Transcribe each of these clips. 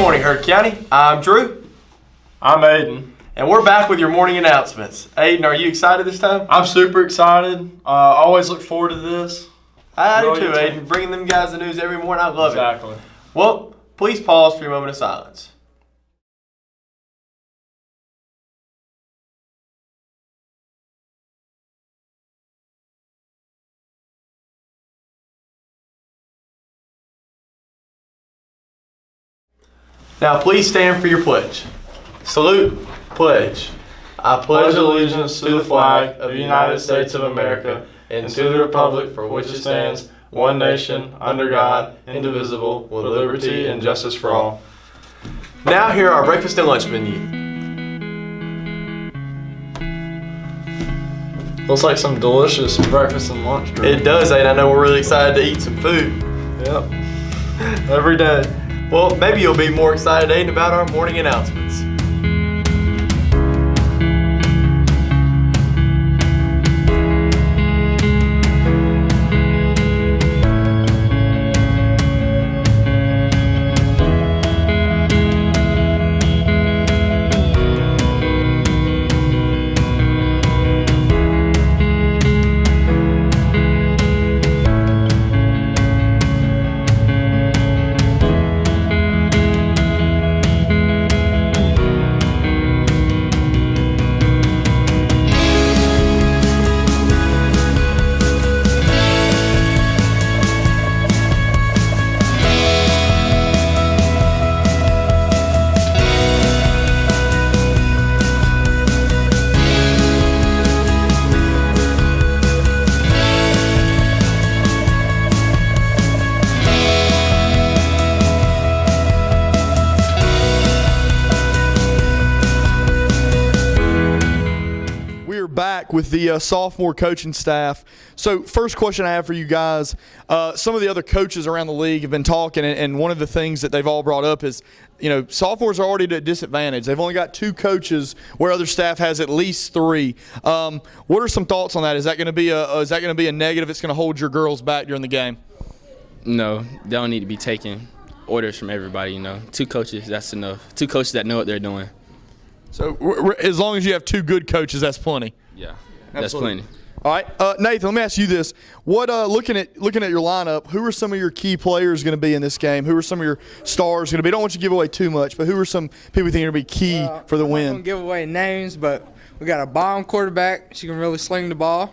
morning, Herd County. I'm Drew. I'm Aiden. And we're back with your morning announcements. Aiden, are you excited this time? I'm super excited. Always look forward to this. I do too, Aiden. Bringing them guys the news every morning. I love it. Exactly. Well, please pause for your moment of silence. Now, please stand for your pledge. Salute, pledge. I pledge allegiance to the flag of the United States of America and to the republic for which it stands, one nation, under God, indivisible, with liberty and justice for all. Now, here are our breakfast and lunch menu. Looks like some delicious breakfast and lunch. Drew. It does, Aiden. I know we're really excited to eat some food. Yep. Every day. Well, maybe you'll be more excited, Aiden, about our morning announcements. Back with the sophomore coaching staff. So first question I have for you guys, some of the other coaches around the league have been talking, and one of the things that they've all brought up is, sophomores are already at a disadvantage. They've only got 2 coaches where other staff has at least 3. What are some thoughts on that? Is that going to be a negative? It's going to hold your girls back during the game? No, they don't need to be taking orders from everybody. 2 coaches, that's enough. 2 coaches that know what they're doing. So as long as you have 2 good coaches, that's plenty. Yeah, Absolutely. That's plenty. All right, Nathan. Let me ask you this: what looking at your lineup? Who are some of your key players going to be in this game? Who are some of your stars going to be? Don't want you to give away too much, but who are some people you think are going to be key for the win? I'm not going to give away names, but we got a bomb quarterback. She can really sling the ball.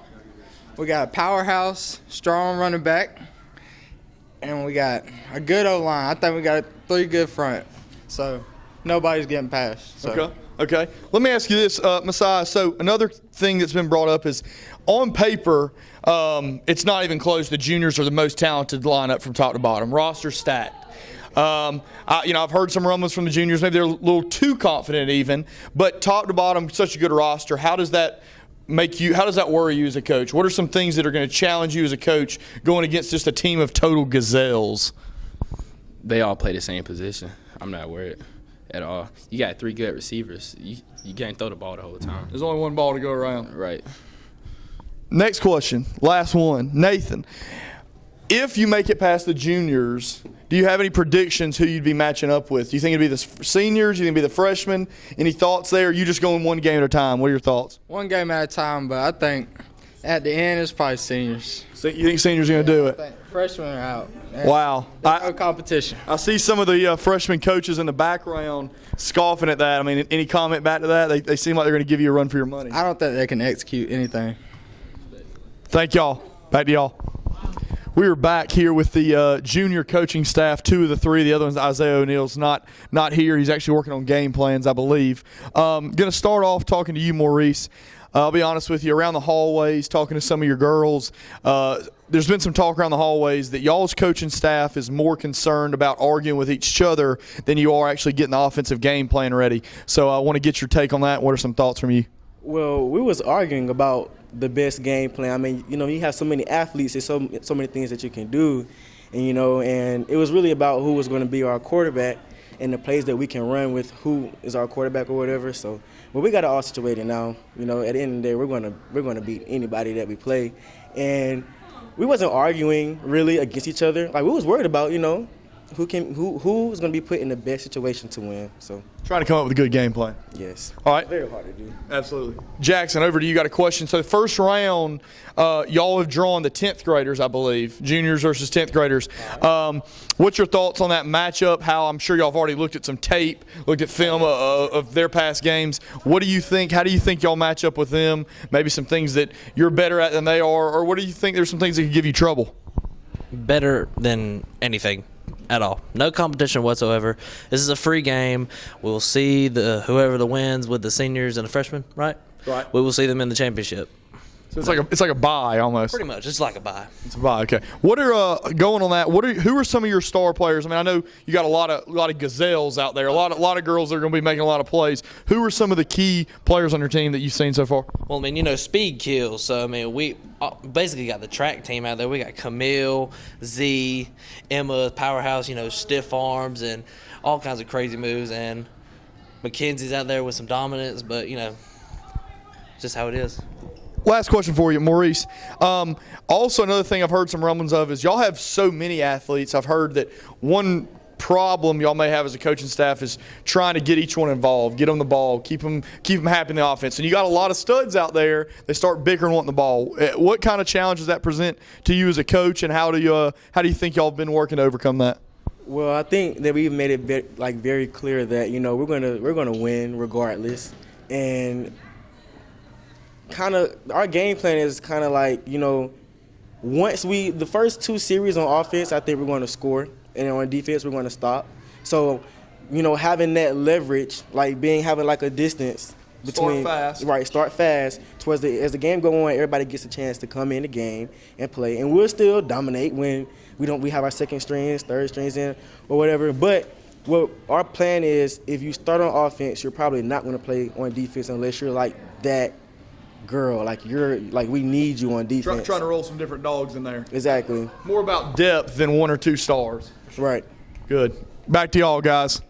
We got a powerhouse, strong running back, and we got a good O-line. I think we got 3 good front, so nobody's getting past. So. Okay. Let me ask you this, Messiah. So another thing that's been brought up is, on paper, it's not even close. The juniors are the most talented lineup from top to bottom. Roster stacked. I've heard some rumblings from the juniors. Maybe they're a little too confident even. But top to bottom, such a good roster. How does that worry you as a coach? What are some things that are going to challenge you as a coach going against just a team of total gazelles? They all play the same position. I'm not worried at all. You got 3 good receivers. You can't throw the ball the whole time. There's only one ball to go around. Right. Next question, last one. Nathan, if you make it past the juniors, do you have any predictions who you'd be matching up with? Do you think it'd be the seniors? Do you think it'd be the freshmen? Any thoughts there? Or you just going one game at a time? What are your thoughts? One game at a time, but I think at the end it's probably seniors. So you think seniors are going to do it? I think freshmen are out. Wow. There's no competition. I see some of the freshman coaches in the background scoffing at that. I mean, any comment back to that? They seem like they're going to give you a run for your money. I don't think they can execute anything. Thank y'all. Back to y'all. We are back here with the junior coaching staff, 2 of the 3. The other one's Isaiah O'Neal's not here. He's actually working on game plans, I believe. Going to start off talking to you, Maurice. I'll be honest with you, around the hallways, talking to some of your girls, there's been some talk around the hallways that y'all's coaching staff is more concerned about arguing with each other than you are actually getting the offensive game plan ready. So I want to get your take on that. What are some thoughts from you? Well, we was arguing about the best game plan. I mean, you have so many athletes, there's so many things that you can do, and it was really about who was going to be our quarterback and the plays that we can run with who is our quarterback or whatever. So, but we got it all situated now. At the end of the day, we're gonna beat anybody that we play, and we wasn't arguing really against each other. Like, we was worried about who's going to be put in the best situation to win. So, Trying to come up with a good game plan. yes. All right. Very hard to do. Absolutely. Jackson, over to you. Got a question. So the first round, y'all have drawn the 10th graders, I believe, juniors versus 10th graders. What's your thoughts on that matchup? How I'm sure y'all have already looked at some tape, looked at film of their past games. What do you think? How do you think y'all match up with them? Maybe some things that you're better at than they are, or what do you think there's some things that could give you trouble? Better than anything at all. No competition whatsoever. This is a free game. We'll see whoever the wins with the seniors and the freshmen, right? Right. We will see them in the championship. So it's like a bye almost. Pretty much. It's like a bye. It's a bye. Okay. What are going on that? Who are some of your star players? I mean, I know you got a lot of gazelles out there. A lot of girls that are going to be making a lot of plays. Who are some of the key players on your team that you've seen so far? Well, I mean, speed kills. So, I mean, we basically got the track team out there. We got Camille, Z, Emma, powerhouse, stiff arms and all kinds of crazy moves. And Mackenzie's out there with some dominance, but, it's just how it is. Last question for you, Maurice. Also, another thing I've heard some rumblings of is y'all have so many athletes. I've heard that one problem y'all may have as a coaching staff is trying to get each one involved, get them the ball, keep them happy in the offense. And you got a lot of studs out there. They start bickering, wanting the ball. What kind of challenge does that present to you as a coach, and how do you think y'all have been working to overcome that? Well, I think that we've made it very clear that we're gonna win regardless, and kind of our game plan is kind of like once the first two series on offense, I think we're going to score, and on defense we're going to stop. So having that leverage, having like a distance between start fast towards as the game go on, everybody gets a chance to come in the game and play, and we'll still dominate when we have our second strings, third strings in or whatever. But what our plan is, if you start on offense, you're probably not going to play on defense unless you're like that girl, we need you on defense. Trying to roll some different dogs in there. Exactly. More about depth than one or two stars. Right. Good. Back to y'all, guys.